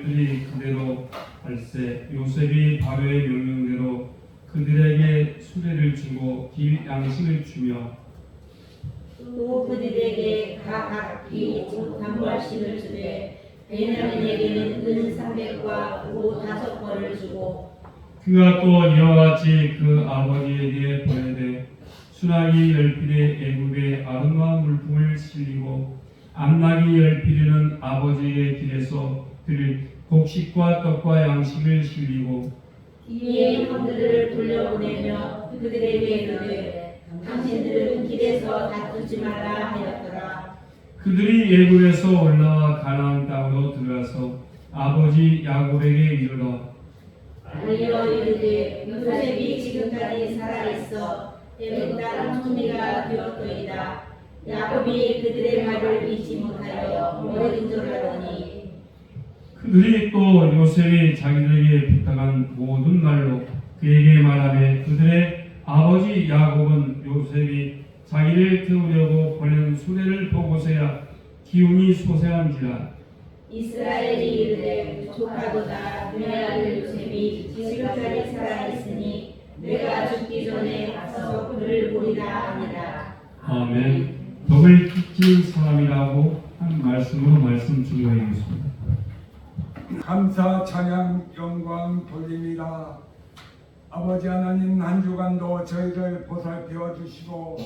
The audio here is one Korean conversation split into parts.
열들이 그대로 할세. 요셉이 바로의 명령대로 그들에게 수레를 주고 양식을 주며 또 그들에게 각 이 옷 한 벌씩을 주되 베냐민에게는 은 300과 옷 5벌을 주고 그가 또 이와 같이 그 아버지에게 보내되 수락이 10필에 애굽의 아름다운 물품을 실리고 암낙이 10필에는 아버지의 길에서 드릴 곡식과 떡과 양식을 실리고 뒤에 형들을 돌려보내며 그들에게 이르되 당신들은 길에서 다투지 말라 하였더라. 그들이 애굽에서 올라와 가나안 땅으로 들어가서 아버지 야곱에게 이르러 알려 이르되 요셉이 지금까지 살아있어 내 딸 총리가 되었도이다. 야곱이 그들의 말을 믿지 못하여 어린 줄 알더니 그들이 또 요셉이 자기들에게 부탁한 모든 말로 그에게 말하며 그들의 아버지 야곱은 요셉이 자기를 태우려고 보낸 수레를 보고서야 기운이 솟아한지라. 이스라엘이 이르되 조카도다. 내 아들 요셉이 지금까지 살아있으니 내가 죽기 전에 가서 그를 보리라 하니라. 아멘. 덕을 지은 사람이라고 한 말씀으로 말씀 준비하겠습니다. 감사 찬양 영광 돌립니다. 아버지 하나님, 한 주간도 저희를 보살펴 주시고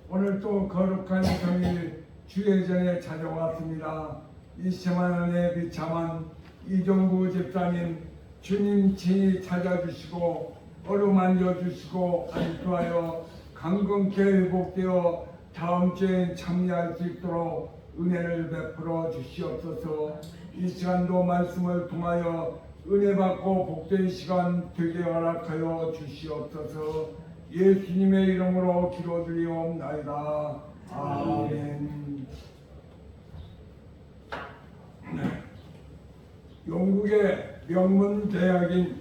오늘 또 거룩한 평일 주의 전에 찾아왔습니다. 이 시간에 비참한 이종구 집사님, 주님 친히 찾아주시고 어루만져 주시고 안수하여 강건케 회복되어 다음 주에 참여할 수 있도록 은혜를 베풀어 주시옵소서. 이 시간도 말씀을 통하여 은혜 받고 복된 시간 되게 허락하여 주시옵소서. 예수님의 이름으로 기도드리옵나이다. 아멘. 영국의 명문 대학인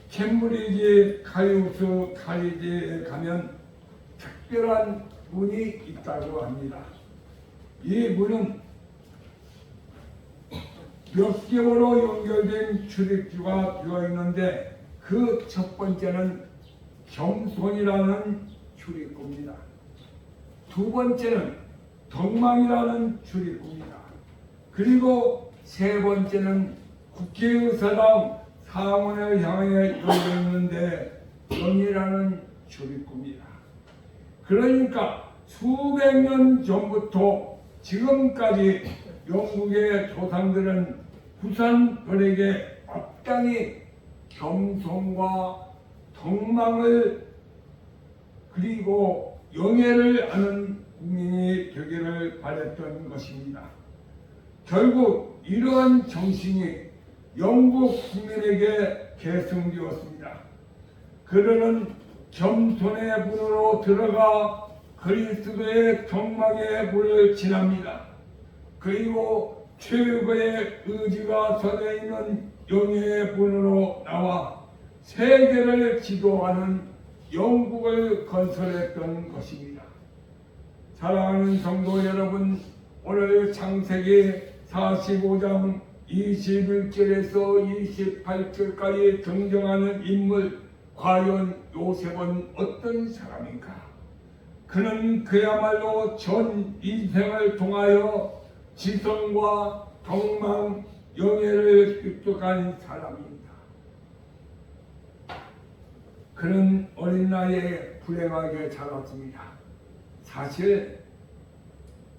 캠브리지 카이우스 카리지에 가면 특별한 문이 있다고 합니다. 이 문은 몇 개월로 연결된 출입구가 되어 있는데 그 첫 번째는 겸손이라는 출입구입니다. 두 번째는 덕망이라는 출입구입니다. 그리고 세 번째는 국회의사당 상원을 향해 열려 있는데 영이라는 출입구입니다. 그러니까 수백 년 전부터 지금까지 영국의 조상들은 후손들에게 마땅히 겸손과 덕망을 그리고 영예를 아는 국민이 되기를 바랬던 것입니다. 결국 이러한 정신이 영국 국민에게 계승되었습니다. 그들은 겸손의 문으로 들어가 그리스도의 경망의 문을 지납니다. 그리고 최고의 의지가 서져 있는 영예의 문으로 나와 세계를 지도하는 영국을 건설했던 것입니다. 사랑하는 성도 여러분, 오늘 창세기 45장 21절에서 28절까지 등장하는 인물, 과연 요셉은 어떤 사람인가? 그는 그야말로 전 인생을 통하여 지성과 덕망, 영예를 습득한 사람입니다. 그는 어린 나이에 불행하게 자랐습니다. 사실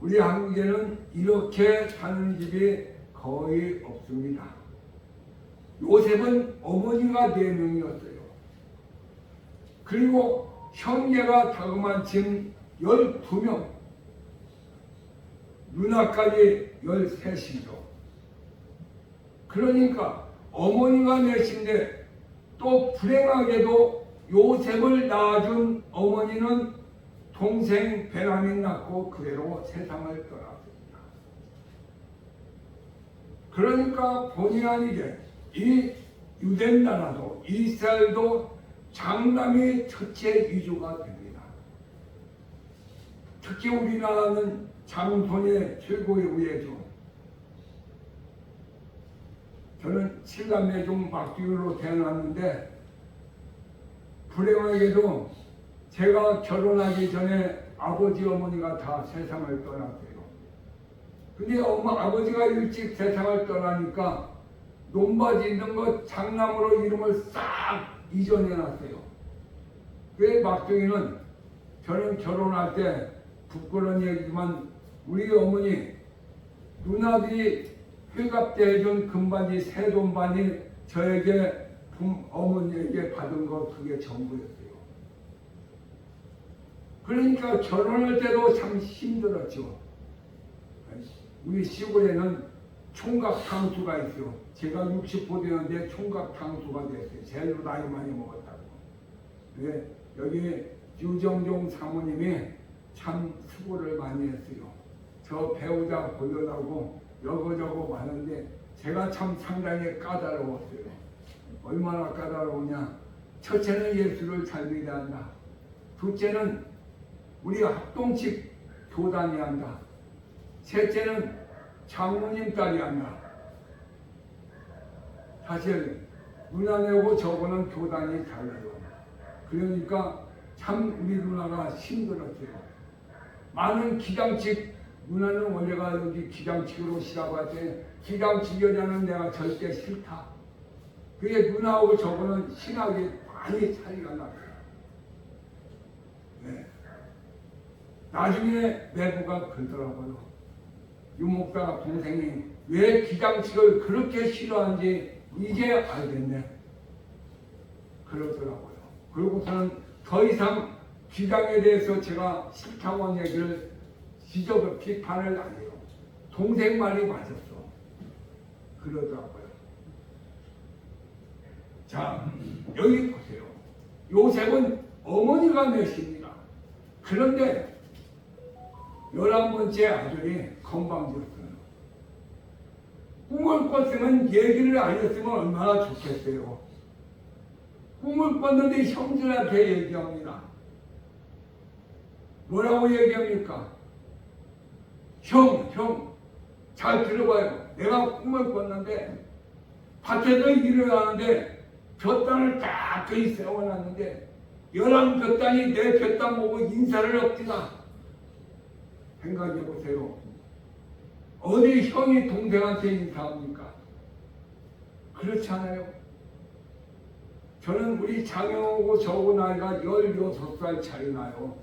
우리 한국에는 이렇게 사는 집이 거의 없습니다. 요셉은 어머니가 4명이었어요. 그리고 형제가 다그마침 12명, 누나까지 13이죠. 그러니까 어머니가 넷인데 또 불행하게도 요셉을 낳아준 어머니는 동생 베냐민 낳고 그대로 세상을 떠났습니다. 그러니까 본의 아니게 이 유대 나라도 이스라엘도 장남이 첫째 위주가 됩니다. 특히 우리나라는 장손의 최고의 우애죠. 저는 7남매 중 막둥이로 태어났는데 불행하게도 제가 결혼하기 전에 아버지 어머니가 다 세상을 떠났어요. 근데 아버지가 일찍 세상을 떠나니까 논밭 있는 거 장남으로 이름을 싹 이전해놨어요. 그 막둥이는 저는 결혼할 때 부끄러운 얘기지만 우리 어머니 누나들이 회갑 때 해준 금반지 새돈반이 저에게 어머니에게 받은 거 그게 전부였어요. 그러니까 결혼할 때도 참 힘들었죠. 우리 시골에는 총각 탕수가 있어요. 제가 60보 되는데 총각 탕수가 됐어요. 제일 나이 많이 먹었다고. 네, 여기 유정종 사모님이 참 수고를 많이 했어요. 저 배우자 보려고 여거저거 많은데 제가 참 상당히 까다로웠어요. 얼마나 까다로우냐. 첫째는 예수를 잘 믿어야 한다. 둘째는 우리 합동식 교단이 한다. 셋째는 장모님 딸이 한다. 사실 누나네하고 저거는 교단이 달라요. 그러니까 참 우리 누나가 힘들었어요. 많은 기장식, 누나는 원래가 여기 기장식으로 시라고 할 때 기장식 여자는 내가 절대 싫다. 그게 누나하고 저거는 신학이 많이 차이가 났어요. 네. 나중에 내부가 그러더라고요. 유목사 동생이 왜 기장식을 그렇게 싫어하는지 이제 알겠네. 그러더라고요. 그리고서는 더 이상 기장에 대해서 제가 싫다고 한 얘기를 지적을 비판을 안 해요. 동생 말이 맞았어. 그러더라고요. 자, 여기 보세요. 요셉은 어머니가 넷입니다. 그런데 11번째 아들이 건방졌어요. 꿈을 꿨으면 얘기를 안 했으면 얼마나 좋겠어요. 꿈을 꿨는데 형들한테 얘기합니다. 뭐라고 얘기합니까? 형, 잘 들어봐요. 내가 꿈을 꿨는데 밭에서 일을 하는데 볕단을 딱 거의 세워놨는데 11볕단이 내 볕단 보고 인사를 엎디다. 생각해보세요. 어디 형이 동생한테 인사합니까? 그렇지 않아요? 저는 우리 장영하고 저하고 나이가 16살 차이 나요.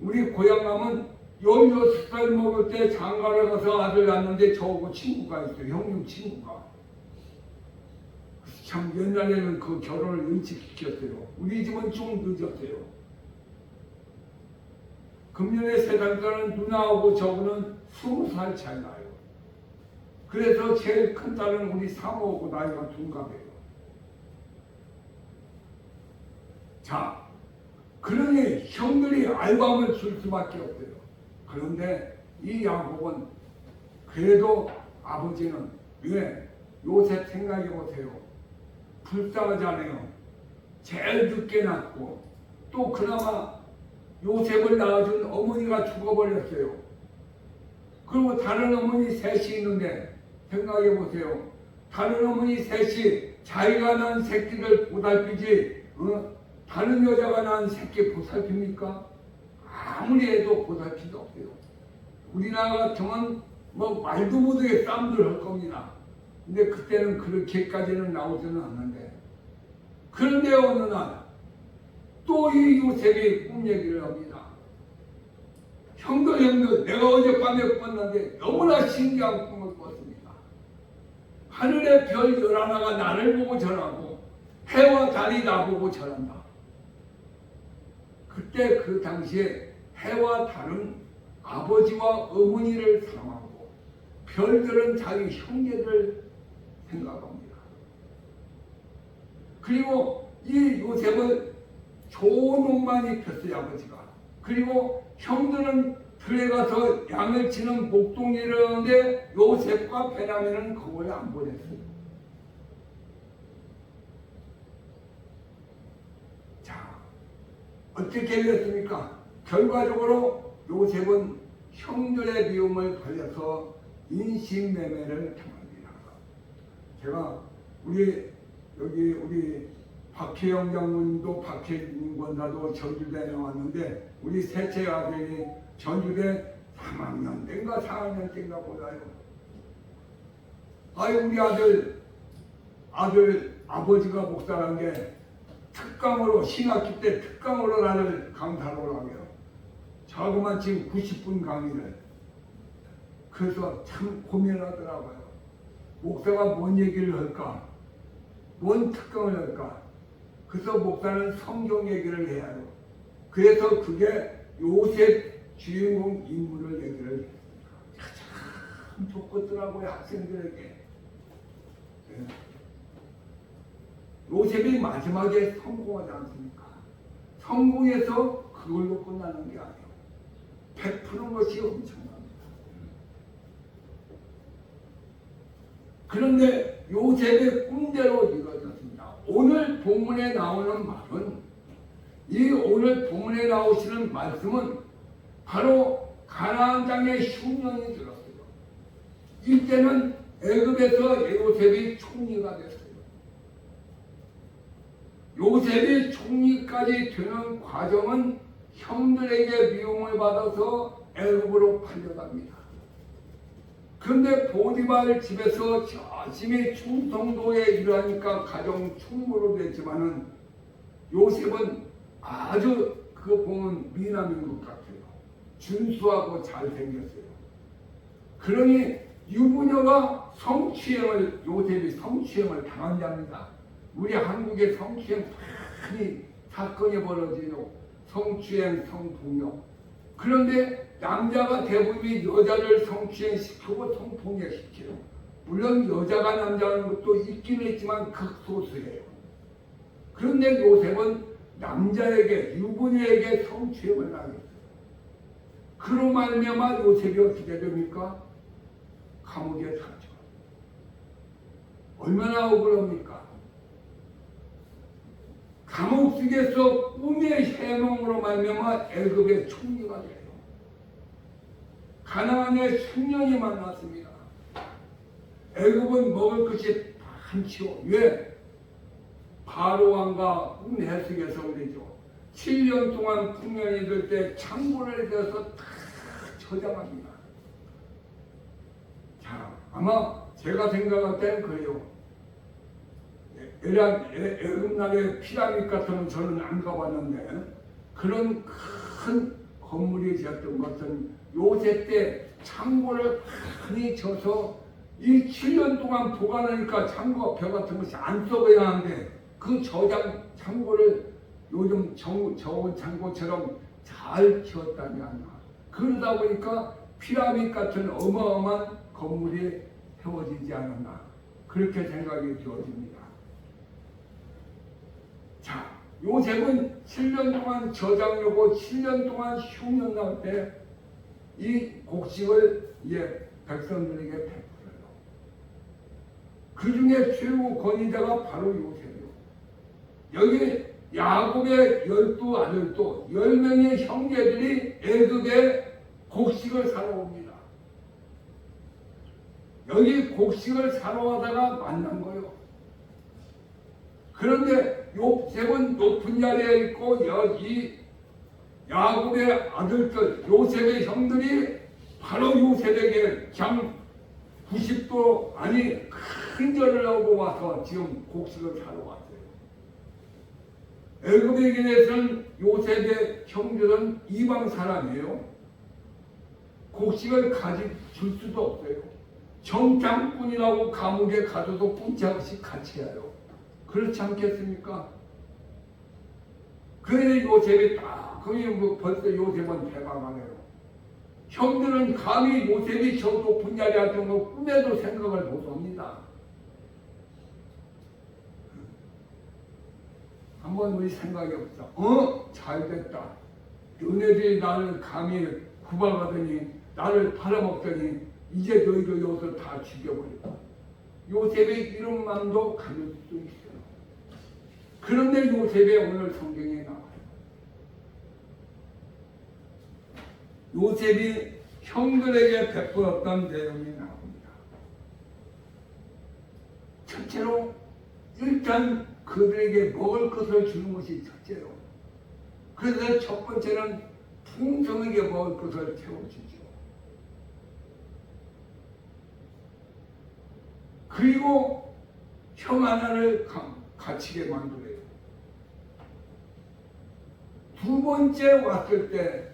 우리 고향 가면 16살 먹을 때 장가를 가서 아들 낳는데 저하고 친구가 있어요. 형님 친구가. 참 옛날에는 그 결혼을 일찍 시켰어요. 우리 집은 좀 늦었어요. 금년에 3살 딸은 누나하고 저하고는 20살 차이 나요. 그래서 제일 큰 딸은 우리 사모하고 나이가 동갑이에요. 자, 그러니 형들이 알밤을 줄 수밖에 없어요. 그런데 이 야곱은 그래도 아버지는 왜 요셉 생각해 보세요. 불쌍하잖아요. 제일 늦게 낳고 또 그나마 요셉을 낳아준 어머니가 죽어버렸어요. 그리고 다른 어머니 셋이 있는데 생각해 보세요. 다른 어머니 셋이 자기가 낳은 새끼를 보살피지 다른 여자가 낳은 새끼 보살핍니까? 아무리 해도 보살피도 없어요. 우리나라 같으면 뭐 말도 못하게 싸움들 할 겁니다. 근데 그때는 그렇게까지는 나오지는 않는데 그런데 어느 날 또 이 요셉이 꿈 얘기를 합니다. 형들 내가 어젯밤에 꿨는데 너무나 신기한 꿈을 꿨습니다. 하늘의 별 11가 나를 보고 절하고 해와 달이 나보고 절한다. 그때 그 당시에 해와 달은 아버지와 어머니를 사랑하고 별들은 자기 형제를 생각합니다. 그리고 이 요셉은 좋은 옷만 입혔어요, 아버지가. 그리고 형들은 들에 가서 양을 치는 목동일을 하는데 요셉과 베냐민은 그걸 안 보냈어요. 자, 어떻게 됐습니까? 결과적으로 요셉은 형들의 미움을 걸려서 인신매매를 당합니다. 제가 우리 여기 우리 박혜영 장군님도 박혜진 권사도 전주대에 나왔는데 우리 셋째 아들이 전주대 3학년 때인가 4학년 때인가 보다요. 아유 우리 아들 아버지가 목사란 게 특강으로 신학기 때 특강으로 나를 강사로 하게요. 자그만 지금 90분 강의를. 그래서 참 고민하더라고요. 목사가 뭔 얘기를 할까? 뭔 특강을 할까? 그래서 목사는 성경 얘기를 해야 해요. 그래서 그게 요셉 주인공 인물을 얘기를 해요. 참 좋겠더라고요, 학생들에게. 네. 요셉이 마지막에 성공하지 않습니까? 성공해서 그걸로 끝나는 게 아니에요. 베푸는 것이 엄청납니다. 그런데 요셉의 꿈대로 이루어졌습니다. 오늘 본문에 나오는 말은, 이 오늘 본문에 나오시는 말씀은 바로 가나안 땅에 흉년이 들었어요. 이때는 애굽에서 요셉이 총리가 됐어요. 요셉이 총리까지 되는 과정은 형들에게 미움을 받아서 애굽으로 팔려갑니다. 그런데 보디발 집에서 열심히 충성도에 일하니까 가정 충무로 됐지만은 요셉은 아주 그거 보면 미남인 것 같아요. 준수하고 잘생겼어요. 그러니 유부녀가 요셉이 성추행을 당한 자입니다. 우리 한국의 성추행 많이 사건이 벌어지죠. 성추행, 성폭력. 그런데 남자가 대부분이 여자를 성추행시키고 성폭력시켜요. 물론 여자가 남자하는 것도 있긴 있지만 극소수예요. 그런데 요셉은 남자에게, 유부녀에게 성추행을 당했어요. 그로 말미암아 요셉이 어떻게 됩니까? 감옥에 탔죠. 얼마나 억울합니까? 감옥 속에서 꿈의 해몽으로 말미암아 애굽의 총리가 돼요. 가나안에 흉년이 만났습니다. 애굽은 먹을 것이 많지요. 왜? 바로 왕과 꿈 해석에서 그러죠. 7년 동안 풍년이 될 때 창고를 대서 다 저장합니다. 자, 아마 제가 생각할 때는 그래요. 애굽나라의 피라미드 같은 건 저는 안 가봤는데 그런 큰 건물이 지었던 것은 요셉 때 창고를 많이 쳐서 이 7년 동안 보관하니까 창고 벼 같은 것이 안 썩어야 하는데 그 저장 창고를 요즘 저온 창고처럼 잘 지었다니 않나. 그러다 보니까 피라미드 같은 어마어마한 건물이 세워지지 않았나. 그렇게 생각이 되어집니다. 자, 요셉은 7년 동안 저장하고 7년 동안 흉년 나올 때 이 곡식을 백성들에게 베풀어요. 그 중에 최고 권위자가 바로 요셉이요. 여기 야곱의 12아들도 10명의 형제들이 애굽에 곡식을 사러 옵니다. 여기 곡식을 사러 가다가 만난 거예요. 그런데 요셉은 높은 자리에 있고 여기 야곱의 아들들 요셉의 형들이 바로 요셉에게 그냥 90도 아니 큰 절을 하고 와서 지금 곡식을 사러 왔어요. 애굽에 계신 요셉의 형들은 이방 사람이에요. 곡식을 줄 수도 없어요. 정탐꾼이라고 감옥에 가둬도 꼼짝없이 같이 해요. 그렇지 않겠습니까? 그래 요셉이 딱 거기 벌써 요셉은 대박하네요. 형들은 감히 요셉이 저 높은 자리에 앉은 거 꿈에도 생각을 못합니다. 한번 우리 생각이 없어. 잘됐다. 너네들이 나를 감히 구박하더니 나를 팔아먹더니 이제 너희들 여기서 다 죽여버렸다. 요셉의 이런 마음도 가질 수 있어요. 그런데 요셉의 오늘 성경에 나와요. 요셉이 형들에게 베풀었던 내용이 나옵니다. 일단 그들에게 먹을 것을 주는 것이 첫째요. 그래서 첫 번째는 풍성하게 먹을 것을 채워주죠. 그리고 형 하나를 갇히게 만들어요. 두 번째 왔을 때,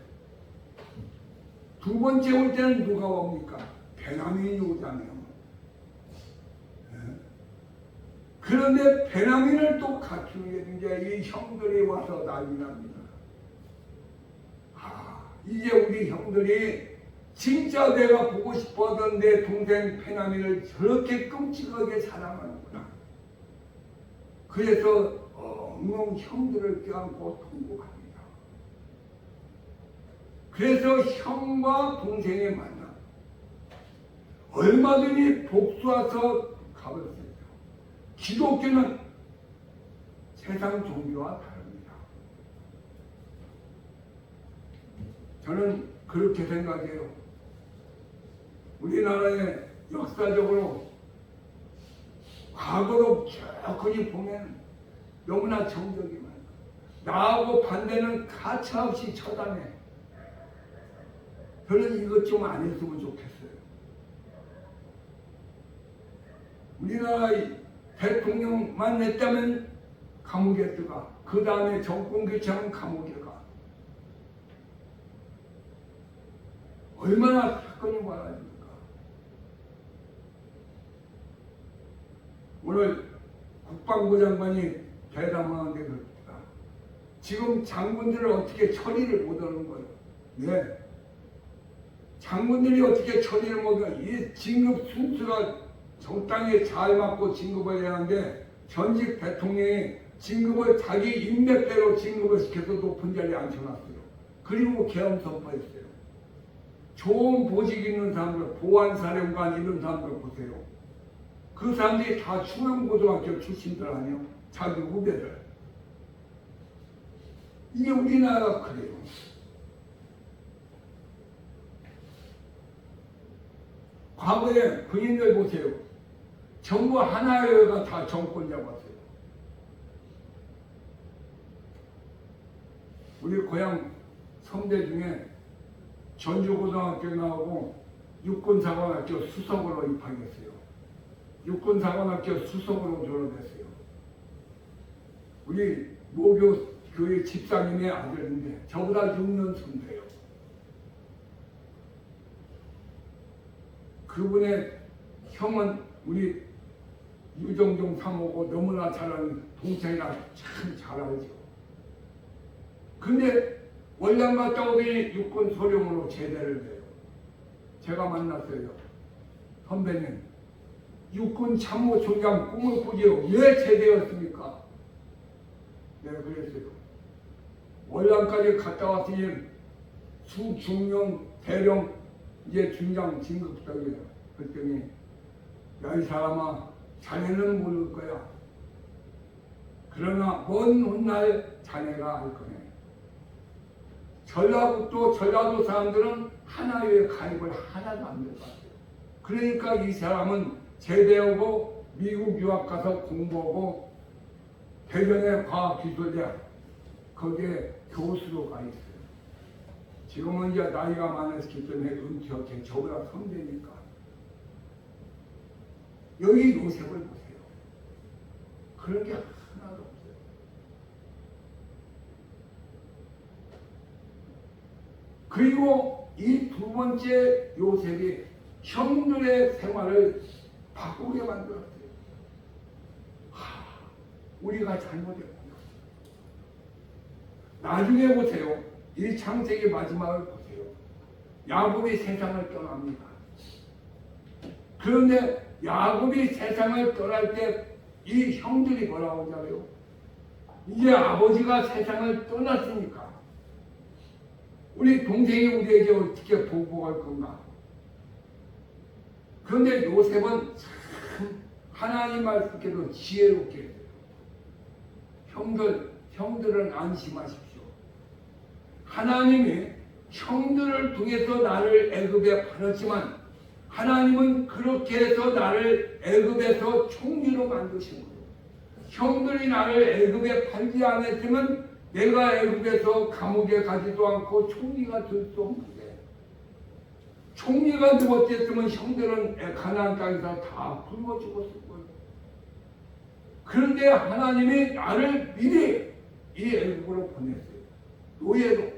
두 번째 올 때는 누가 옵니까? 베냐민이 오잖아요. 그런데 베냐민을 또 갖추게 된 게 이 형들이 와서 난리 납니다. 이제 우리 형들이 진짜 내가 보고 싶었던 내 동생 베냐민을 저렇게 끔찍하게 사랑하는구나. 그래서 엉엉 형들을 껴안고 통곡합니다. 그래서 형과 동생의 만남, 얼마든지 복수해서 값을 쓰죠. 기독교는 세상 종교와 다릅니다. 저는 그렇게 생각해요. 우리나라에 역사적으로 과거로 쭉 보면 너무나 정적이 많아요. 나하고 반대는 가차없이 처단해. 저는 이것 좀 안 했으면 좋겠어요. 우리나라의 대통령만 했다면 감옥에 들어가. 그 다음에 정권 교체하면 감옥에 가. 얼마나 사건이 많아집니까? 오늘 국방부 장관이 대담하는데 그렇다. 지금 장군들을 어떻게 처리를 못하는 거예요? 네. 장군들이 어떻게 처리를 못하는 거예요? 이 진급 순수가 적당히 잘 맞고 진급을 해야 하는데 전직 대통령이 진급을 자기 인맥대로 진급을 시켜서 높은 자리에 앉혀놨어요. 그리고 계엄 선포했어요. 좋은 보직 있는 사람들, 보안사령관 이런 사람들 보세요. 그 사람들이 다 충남고등학교 출신들 아니에요? 자기 후배들. 이게 우리나라가 그래요. 과거에 군인들 보세요. 전부 하나여가 다 정권 잡았어요. 우리 고향 선배 중에 전주고등학교 나오고 육군사관학교 수석으로 입학했어요. 육군사관학교 수석으로 졸업했어요. 우리 모교 교회 집사님의 아들인데 저보다 6년 선배예요. 그분의 형은 우리 유정종 사모고 너무나 잘하는 동생이라 참 잘 알죠. 근데 월남 갔다 오더니 육군 소령으로 제대를 해요. 제가 만났어요. 선배님, 육군 참모총장 꿈을 꾸지요. 왜 제대였습니까? 내가 그랬어요. 월남까지 갔다 왔으니 수중령 대령 이제 중장 진급장이에요. 그랬더니 야, 이 사람아, 자네는 모를 거야. 그러나 먼 훗날 자네가 알 거네. 전라도 사람들은 하나의 가입을 하나도 안 들어갔어요. 그러니까 이 사람은 제대하고 미국 유학 가서 공부하고 대전의 과학기술대학 거기에 교수로 가 있어요. 지금은 이제 나이가 많았기 때문에 은퇴했지. 저보다 선배니까. 여기 요셉을 보세요. 그런 게 하나도 없어요. 그리고 이 두 번째 요셉이 형들의 생활을 바꾸게 만들었어요. 우리가 잘못했구나. 나중에 보세요. 이 창세기 마지막을 보세요. 야곱이 세상을 떠납니다. 그런데 야곱이 세상을 떠날 때 이 형들이 뭐라고 하잖아요. 이제 아버지가 세상을 떠났으니까 우리 동생이 우리에게 어떻게 보고할 건가. 그런데 요셉은 참 하나님 말씀께서 지혜롭게 했어요. 형들은 안심하십시오. 하나님이 형들을 통해서 나를 애굽에 팔았지만 하나님은 그렇게 해서 나를 애굽에서 총리로 만드신 거예요. 형들이 나를 애굽에 팔지 않았으면 내가 애굽에서 감옥에 가지도 않고 총리가 될 수 없는데, 총리가 되었으면 형들은 가나안 땅에서 다 굶어 죽었을 거예요. 그런데 하나님이 나를 미리 이 애굽으로 보냈어요. 노예로.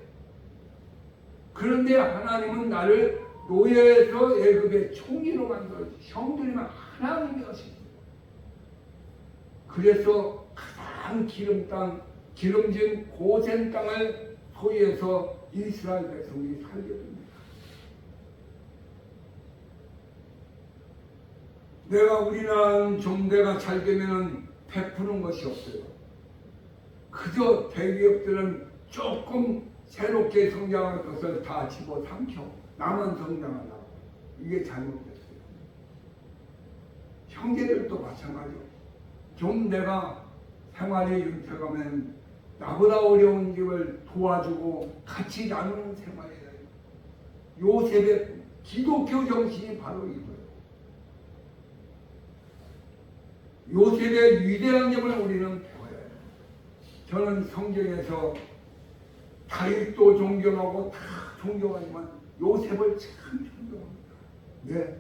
그런데 하나님은 나를 노예에서 애굽의 총리로 만들었어요. 형들이면 하나님이 하셨어요. 그래서 가장 기름진 고센 땅을 소유해서 이스라엘 백성이 살게 됩니다. 우리나라는 좀 내가 잘 되면 베푸는 것이 없어요. 그저 대기업들은 조금 새롭게 성장할 것을 다 집어삼켜 나만 성장하려고. 이게 잘못됐어요. 형제들도 마찬가지예요. 좀 내가 생활이 윤택하면 나보다 어려운 집을 도와주고 같이 나누는 생활이에요. 요셉의 기독교 정신이 바로 이거예요. 요셉의 위대한 점을 우리는 배워야 해요. 저는 성경에서 다윗도 존경하고 다 존경하지만 요셉을 참 존경합니다. 네.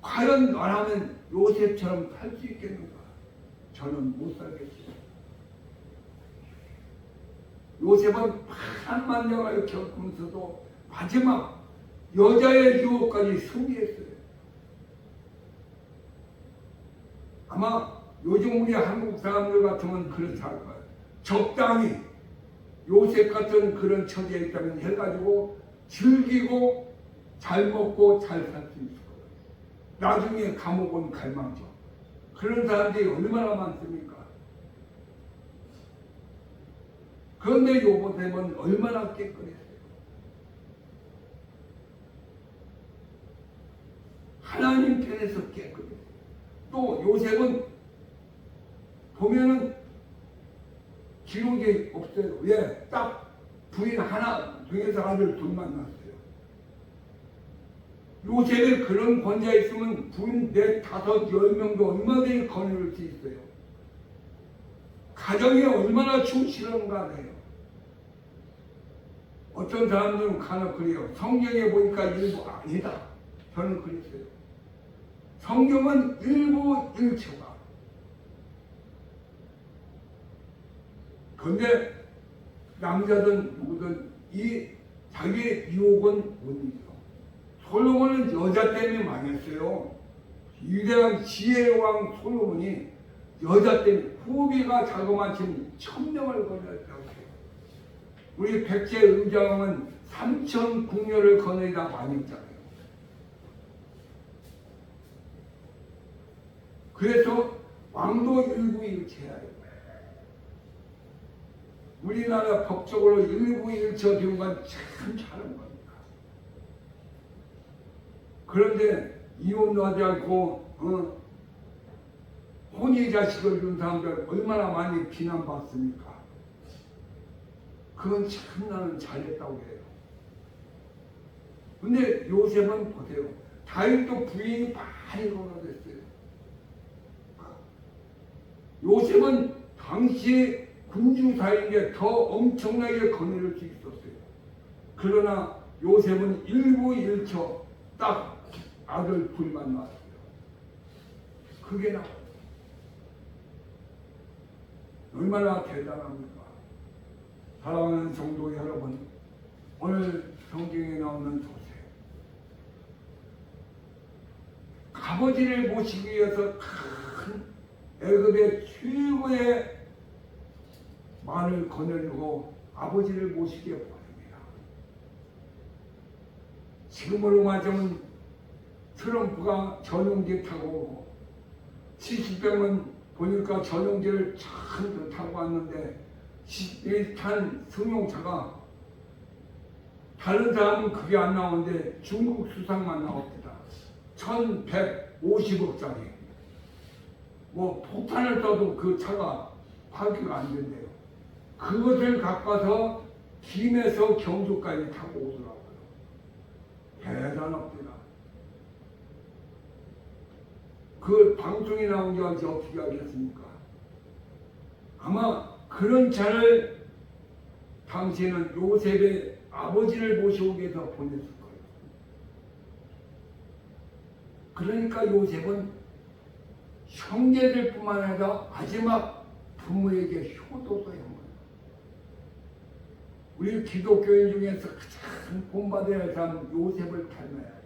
과연 나라면 요셉처럼 살 수 있겠는가? 저는 못 살겠어요. 요셉은 파란만장을 겪으면서도 마지막 여자의 유혹까지 승리했어요. 아마 요즘 우리 한국 사람들 같으면 그렇지 않을 거예요. 적당히 요셉 같은 그런 처지에 있다면 해가지고 즐기고 잘 먹고 잘 살 수 있을 거예요. 나중에 감옥은 갈망죠. 그런 사람들이 얼마나 많습니까? 그런데 요셉은 얼마나 깨끗했어요. 하나님 편에서 깨끗했어요. 또 요셉은 보면은 기록이 없어요. 왜? 딱 부인 하나 중에서 아들 둘만 낳았어요. 요셉에 그런 권자 있으면 부인 4, 5, 10명도 얼마든지 거느릴 수 있어요. 가정에 얼마나 충실한가 해요. 어떤 사람들은 간혹 그래요. 성경에 보니까 일부 아니다. 저는 그랬어요. 성경은 일부 일처가. 그런데 남자든 누구든 이 자기 유혹은 못 이겨. 솔로몬은 여자 때문에 망했어요. 위대한 지혜의 왕 솔로몬이 여자 때문에 후비가 자그마치 1000명을 거느렸다고 해요. 우리 백제 의장은 3000 궁녀를 거느리다 망했잖아요. 그래서 왕도 일부일체야. 우리나라 법적으로 일부일처 된 건 참 잘한 겁니다. 그런데 이혼도 하지 않고 혼외자식을 둔 사람들 얼마나 많이 비난받습니까? 그건 참 나는 잘했다고 해요. 근데 요셉은 보세요. 다윗도 부인이 많이 거느렸어요. 요셉은 당시 군주사에게 더 엄청나게 거느릴 수 있었어요. 그러나 요셉은 일부일처 딱 아들 둘만 낳았어요. 그게 나와요. 얼마나 대단합니까? 사랑하는 성도 여러분, 오늘 성경에 나오는 조세, 아버지를 모시기 위해서 큰 애굽의 최고의 말을 거느리고 아버지를 모시게 보냅니다. 지금으로 말하자면 트럼프가 전용기 타고 오고 70병은 보니까 전용기를 참 타고 왔는데 탄 승용차가 다른 사람은 그게 안 나오는데 중국 수상만 나옵니다. 1150억짜리. 뭐 폭탄을 쏴도 그 차가 파괴가 안 된대요. 그것을 갖고서 김에서 경주까지 타고 오더라고요. 대단합니다. 그 방송에 나온 게 어떻게 하겠습니까? 아마 그런 차를 당시에는 요셉의 아버지를 모셔오기 위해서 보냈을 거예요. 그러니까 요셉은 형제들뿐만 아니라 마지막 부모에게 효도도 한 거예요. 우리 기독교인 중에서 가장 본받아야 할 사람은 요셉을 닮아야 해요.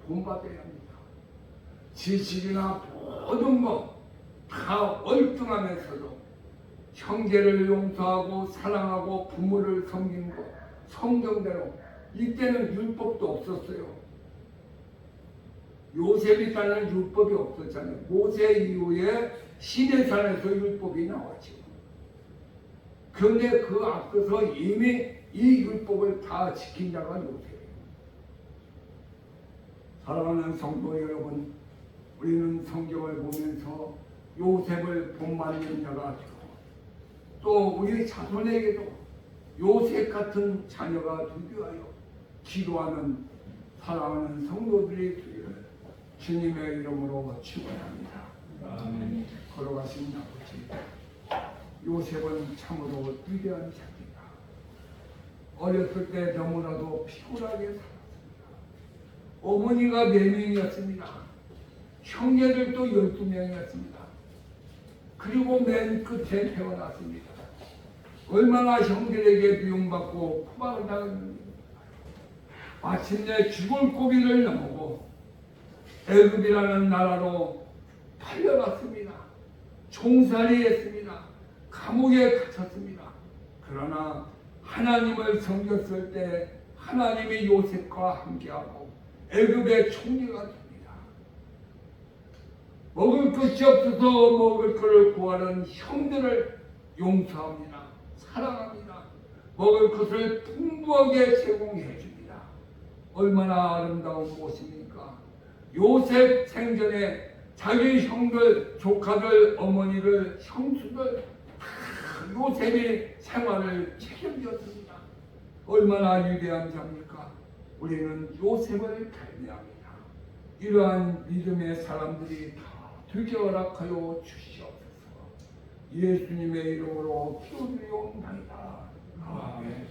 본받아야 합니다. 지식이나 모든 것 다 얼등하면서도 형제를 용서하고 사랑하고 부모를 섬기는 것 성경대로 이때는 율법도 없었어요. 요셉이 따르는 율법이 없었잖아요. 모세 이후에 시내산에서 율법이 나왔죠. 그런데 그 앞서서 이미 이 율법을 다 지킨 자가 요셉이에요. 사랑하는 성도 여러분, 우리는 성경을 보면서 요셉을 본받는 자가 되고 또 우리 자손에게도 요셉 같은 자녀가 되기 위하여 기도하는 사랑하는 성도들이 되기를 주님의 이름으로 축원합니다. 아멘. 걸어가신 아버지, 요셉은 참으로 위대한 자입니다. 어렸을 때 너무나도 피곤하게 살았습니다. 어머니가 4명이었습니다. 형제들도 12명이었습니다. 그리고 맨 끝에 태어났습니다. 얼마나 형들에게 미움받고 포박을 당했는지. 마침내 죽을 고비를 넘어고 애굽이라는 나라로 팔려갔습니다. 종살이했습니다. 감옥에 갇혔습니다. 그러나 하나님을 섬겼을 때 하나님이 요셉과 함께하고 애굽의 총리가 됩니다. 먹을 것이 없어서 먹을 것을 구하는 형들을 용서합니다. 사랑합니다. 먹을 것을 풍부하게 제공해 줍니다. 얼마나 아름다운 모습입니까? 요셉 생전에 자기 형들, 조카들, 어머니를, 형수들 다 요셉이 생활을 책임졌습니다. 얼마나 위대한 자입니까? 우리는 요셉을 닮아합니다. 이러한 믿음의 사람들이 다 되게 허락하여 주시옵소서. 예수님의 이름으로 기도드리옵나이다. 아멘.